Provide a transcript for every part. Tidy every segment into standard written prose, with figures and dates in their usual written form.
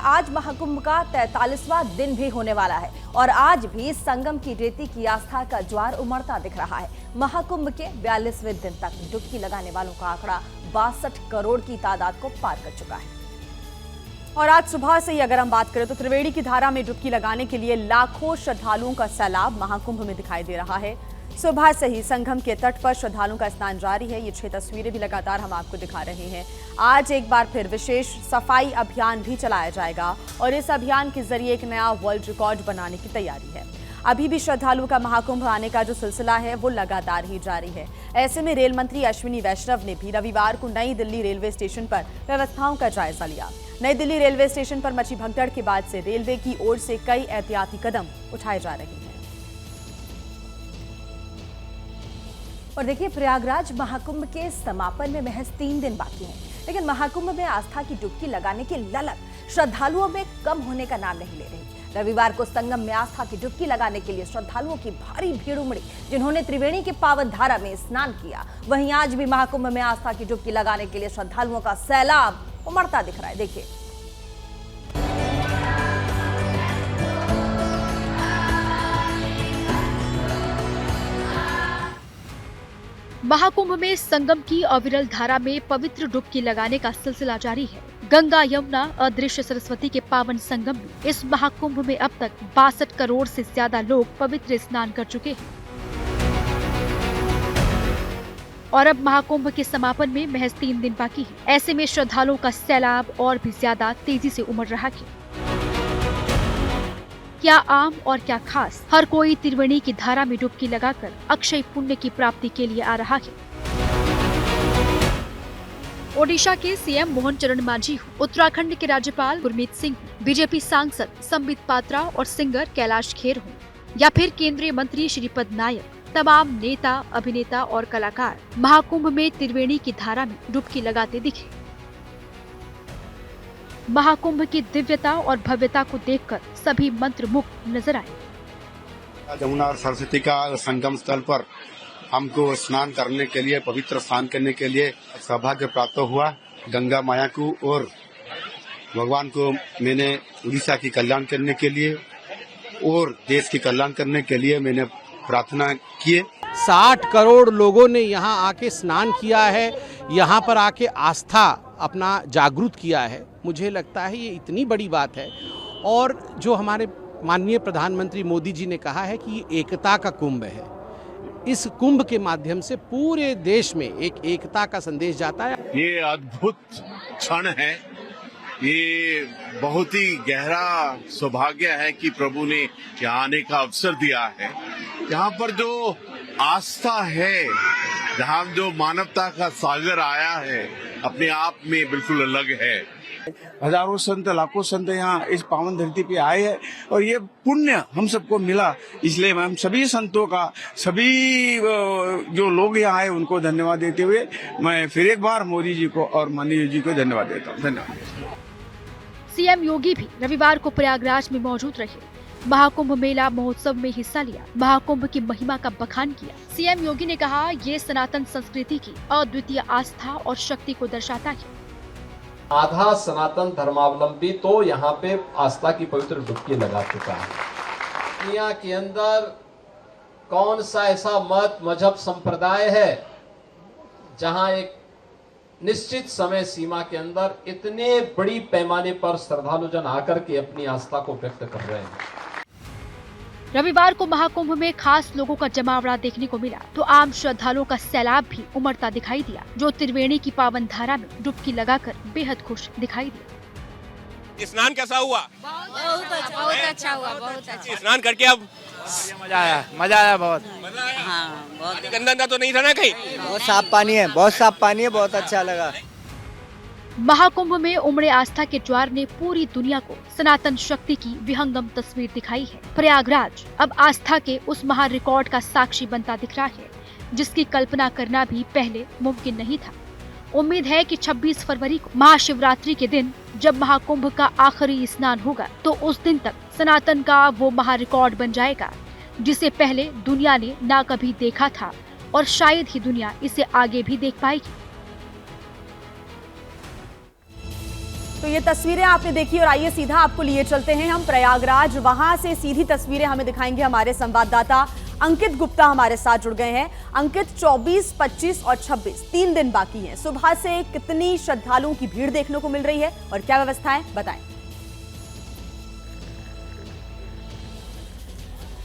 आज महाकुंभ का 43वां दिन भी होने वाला है और आज भी संगम की रेती की आस्था का ज्वार उमड़ता दिख रहा है। महाकुंभ के 42वें दिन तक डुबकी लगाने वालों का आंकड़ा 62 करोड़ की तादाद को पार कर चुका है। और आज सुबह से ही अगर हम बात करें तो त्रिवेणी की धारा में डुबकी लगाने के लिए लाखों श्रद्धालुओं का सैलाब महाकुंभ में दिखाई दे रहा है। सुबह से ही संगम के तट पर श्रद्धालुओं का स्नान जारी है। ये 6 तस्वीरें भी लगातार हम आपको दिखा रहे हैं। आज एक बार फिर विशेष सफाई अभियान भी चलाया जाएगा और इस अभियान के जरिए एक नया वर्ल्ड रिकॉर्ड बनाने की तैयारी है। अभी भी श्रद्धालुओं का महाकुंभ आने का जो सिलसिला है वो लगातार ही जारी है। ऐसे में रेल मंत्री अश्विनी वैष्णव ने भी रविवार को नई दिल्ली रेलवे स्टेशन पर व्यवस्थाओं का जायजा लिया। नई दिल्ली रेलवे स्टेशन पर मची भगदड़ के बाद से रेलवे की ओर से कई एहतियाती कदम उठाए जा रहे हैं। और देखिए, प्रयागराज महाकुंभ के समापन में महज 3 दिन बाकी हैं, लेकिन महाकुंभ में आस्था की डुबकी लगाने की ललक श्रद्धालुओं में कम होने का नाम नहीं ले रही। रविवार को संगम में आस्था की डुबकी लगाने के लिए श्रद्धालुओं की भारी भीड़ उमड़ी, जिन्होंने त्रिवेणी की पावन धारा में स्नान किया। वहीं आज भी महाकुंभ में आस्था की डुबकी लगाने के लिए श्रद्धालुओं का सैलाब उमड़ता दिख रहा है। देखिए, महाकुंभ में संगम की अविरल धारा में पवित्र डुबकी लगाने का सिलसिला जारी है। गंगा यमुना अदृश्य सरस्वती के पावन संगम में इस महाकुंभ में अब तक 62 करोड़ से ज्यादा लोग पवित्र स्नान कर चुके हैं और अब महाकुंभ के समापन में महज 3 दिन बाकी है। ऐसे में श्रद्धालुओं का सैलाब और भी ज्यादा तेजी से उमड़ रहा है। क्या आम और क्या खास, हर कोई त्रिवेणी की धारा में डुबकी लगाकर अक्षय पुण्य की प्राप्ति के लिए आ रहा है। ओडिशा के सीएम मोहन चरण मांझी, उत्तराखंड के राज्यपाल गुरमीत सिंह, बीजेपी सांसद संबित पात्रा और सिंगर कैलाश खेर हों या फिर केंद्रीय मंत्री श्रीपद नायक, तमाम नेता, अभिनेता और कलाकार महाकुंभ में त्रिवेणी की धारा में डुबकी लगाते दिखे। महाकुंभ की दिव्यता और भव्यता को देखकर सभी मंत्रमुग्ध नजर आए। यमुना और सरस्वती का संगम स्थल पर हमको स्नान करने के लिए, पवित्र स्नान करने के लिए सौभाग्य प्राप्त हुआ। गंगा माया को और भगवान को मैंने उड़ीसा की कल्याण करने के लिए और देश की कल्याण करने के लिए मैंने प्रार्थना किए। 60 करोड़ लोगों ने यहाँ आके स्नान किया है, यहाँ पर आके आस्था अपना जागृत किया है। मुझे लगता है ये इतनी बड़ी बात है। और जो हमारे माननीय प्रधानमंत्री मोदी जी ने कहा है कि ये एकता का कुंभ है, इस कुंभ के माध्यम से पूरे देश में एक एकता का संदेश जाता है। ये अद्भुत क्षण है, ये बहुत ही गहरा सौभाग्य है कि प्रभु ने यहाँ आने का अवसर दिया है। यहाँ पर जो आस्था है, जहाँ जो मानवता का सागर आया है, अपने आप में बिल्कुल अलग है। हजारों संत, लाखों संत यहाँ इस पावन धरती पे आए हैं और ये पुण्य हम सबको मिला। इसलिए मैं सभी संतों का, सभी जो लोग यहाँ आए उनको धन्यवाद देते हुए मैं फिर एक बार मोदी जी को और माननीय जी को धन्यवाद देता हूँ। धन्यवाद। सीएम योगी भी रविवार को प्रयागराज में मौजूद रहे। महाकुंभ मेला महोत्सव में हिस्सा लिया, महाकुंभ की महिमा का बखान किया। सीएम योगी ने कहा, ये सनातन संस्कृति की अद्वितीय आस्था और शक्ति को दर्शाता है। आधा सनातन धर्मावलंबी तो यहाँ पे आस्था की पवित्र डुबकी लगा चुका है। दुनिया के अंदर कौन सा ऐसा मत, मजहब, संप्रदाय है जहाँ एक निश्चित समय सीमा के अंदर इतने बड़ी पैमाने पर श्रद्धालु जन आकर के अपनी आस्था को व्यक्त कर रहे हैं। रविवार को महाकुंभ में खास लोगों का जमावड़ा देखने को मिला तो आम श्रद्धालुओं का सैलाब भी उमड़ता दिखाई दिया, जो त्रिवेणी की पावन धारा में डुबकी लगाकर बेहद खुश दिखाई दिया। स्नान कैसा हुआ? बहुत अच्छा हुआ, बहुत अच्छा। स्नान करके अब मजा आया बहुत। हाँ, बहुत गंदा तो नहीं था ना कहीं? बहुत साफ पानी है, बहुत साफ पानी है, बहुत अच्छा लगा। महाकुंभ में उमड़े आस्था के ज्वार ने पूरी दुनिया को सनातन शक्ति की विहंगम तस्वीर दिखाई है। प्रयागराज अब आस्था के उस महा रिकॉर्ड का साक्षी बनता दिख रहा है, जिसकी कल्पना करना भी पहले मुमकिन नहीं था। उम्मीद है कि 26 फरवरी को महाशिवरात्रि के दिन जब महाकुंभ का आखिरी स्नान होगा तो उस दिन तक सनातन का वो महा रिकॉर्ड बन जाएगा, जिसे पहले दुनिया ने ना कभी देखा था और शायद ही दुनिया इसे आगे भी देख पाएगी। तो ये तस्वीरें आपने देखी और आइए सीधा आपको लिए चलते हैं हम प्रयागराज। वहां से सीधी तस्वीरें हमें दिखाएंगे हमारे संवाददाता अंकित गुप्ता हमारे साथ जुड़ गए हैं। अंकित, 24, 25 और 26 3 दिन बाकी हैं। सुबह से कितनी श्रद्धालुओं की भीड़ देखने को मिल रही है और क्या व्यवस्थाएं, बताएं।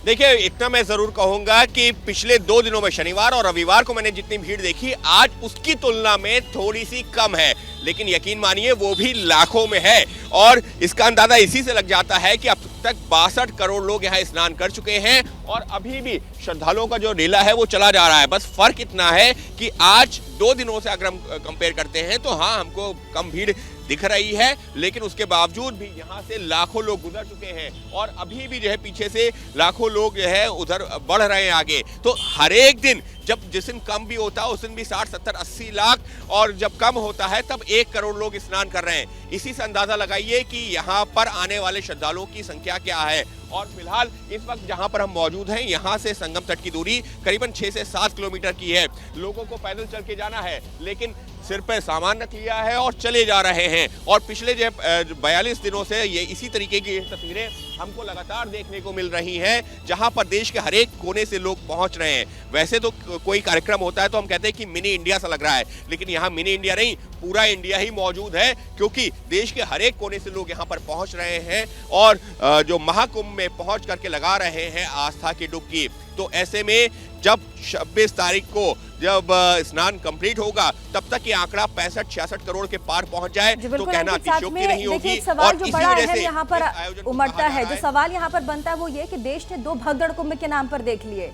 देखिए, इतना मैं जरूर कहूंगा कि पिछले 2 दिनों में शनिवार और रविवार को मैंने जितनी भीड़ देखी, आज उसकी तुलना में थोड़ी सी कम है, लेकिन यकीन मानिए वो भी लाखों में है। और इसका अंदाजा इसी से लग जाता है कि अब तक 62 करोड़ लोग यहाँ स्नान कर चुके हैं और अभी भी श्रद्धालुओं का जो लीला है वो चला जा रहा है। बस फर्क इतना है कि आज 2 दिनों से अगर हम कंपेयर करते हैं तो हाँ, हमको कम भीड़ दिख रही है, लेकिन उसके बावजूद भी यहाँ से लाखों लोग गुजर चुके हैं और अभी भी जो है पीछे से लाखों लोग जो है उधर बढ़ रहे हैं आगे। तो हर एक दिन जब जिस दिन कम भी होता है उस दिन भी 60, 70, 80 लाख और जब कम होता है तब 1 करोड़ लोग स्नान कर रहे हैं। इसी से अंदाजा लगाइए कि यहाँ पर आने वाले श्रद्धालुओं की संख्या क्या है। और फिलहाल इस वक्त जहाँ पर हम मौजूद हैं, यहाँ से संगम तट की दूरी करीबन 6 से 7 किलोमीटर की है। लोगों को पैदल चल के जाना है, लेकिन सिर पे सामान रख लिया है और चले जा रहे हैं। और पिछले जो 42 दिनों से ये इसी तरीके की तस्वीरें हमको लगातार देखने को मिल रही हैं, जहां पर देश के हर एक कोने से लोग पहुंच रहे हैं। वैसे तो कोई कार्यक्रम होता है तो हम कहते हैं कि मिनी इंडिया सा लग रहा है, लेकिन यहाँ मिनी इंडिया नहीं, पूरा इंडिया ही मौजूद है, क्योंकि देश के हर एक कोने से लोग यहाँ पर पहुंच रहे हैं और जो महाकुंभ में पहुंच करके लगा रहे हैं आस्था की डुबकी। तो ऐसे में जब 26 तारीख को जब स्नान कंप्लीट होगा, तब तक ये आंकड़ा 65-66 करोड़ के पार पहुंच जाए तो कहना अतिशयोक्ति नहीं होगी। एक सवाल और जो इसी बड़ा वजह अहम से यहाँ पर उमड़ता है, जो है। सवाल यहाँ पर बनता है वो ये कि देश ने 2 भगदड़ कुंभ के नाम पर देख लिए।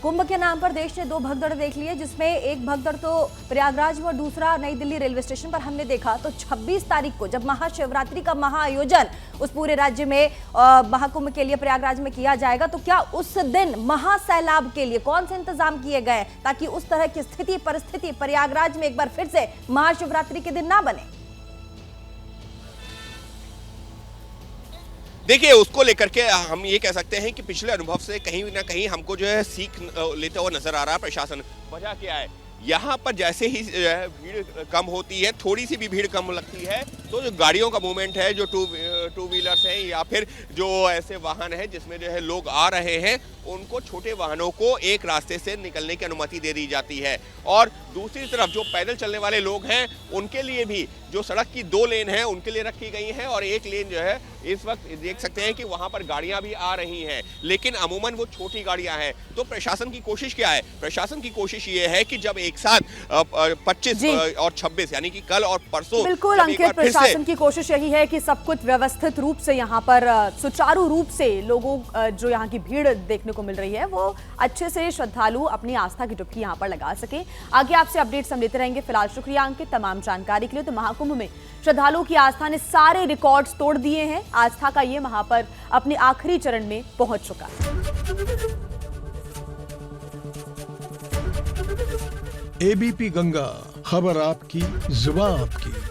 कुंभ के नाम पर देश ने 2 भगदड़ देख लिए, जिसमें एक भगदड़ तो प्रयागराज में और दूसरा नई दिल्ली रेलवे स्टेशन पर हमने देखा। तो 26 तारीख को जब महाशिवरात्रि का महाआयोजन उस पूरे राज्य में महाकुंभ के लिए प्रयागराज में किया जाएगा, तो क्या उस दिन महासैलाब के लिए कौन से इंतजाम किए गए ताकि उस तरह की स्थिति परिस्थिति प्रयागराज में एक बार फिर से महाशिवरात्रि के दिन ना बने? देखिए, उसको लेकर के हम ये कह सकते हैं कि पिछले अनुभव से कहीं ना कहीं हमको जो है सीख लेते हुए नजर आ रहा है प्रशासन। वजह क्या है, यहाँ पर जैसे ही भीड़ कम होती है, थोड़ी सी भी भीड़ कम लगती है, तो जो गाड़ियों का मूवमेंट है, जो टू व्हीलर्स हैं या फिर जो ऐसे वाहन हैं जिसमें जो है लोग आ रहे हैं, उनको छोटे वाहनों को एक रास्ते से निकलने की अनुमति दे दी जाती है। और दूसरी तरफ जो पैदल चलने वाले लोग हैं उनके लिए भी जो सड़क की 2 लेन है उनके लिए रखी गई है और एक लेन जो है इस वक्त देख सकते हैं कि वहां पर गाड़ियां भी आ रही हैं, लेकिन अमूमन वो छोटी गाड़ियां हैं। तो प्रशासन की कोशिश क्या है? प्रशासन की कोशिश ये है कि जब एक साथ 25 और 26 यानी कि कल और परसों, बिल्कुल अंकित, प्रशासन की कोशिश यही है कि सब कुछ व्यवस्थित रूप से यहाँ पर सुचारू रूप से लोगों जो यहाँ की भीड़ देखने को मिल रही है वो अच्छे से श्रद्धालु अपनी आस्था की डुबकी यहाँ पर लगा सके। आगे आपसे अपडेट्स हम लेते रहेंगे। फिलहाल शुक्रिया अंकित तमाम जानकारी के लिए। तो महाकुंभ में श्रद्धालुओं की आस्था ने सारे रिकॉर्ड्स तोड़ दिए हैं। आस्था का ये महापर्व अपने आखिरी चरण में पहुंच चुका है। एबीपी गंगा, खबर आपकी, जुबान आपकी।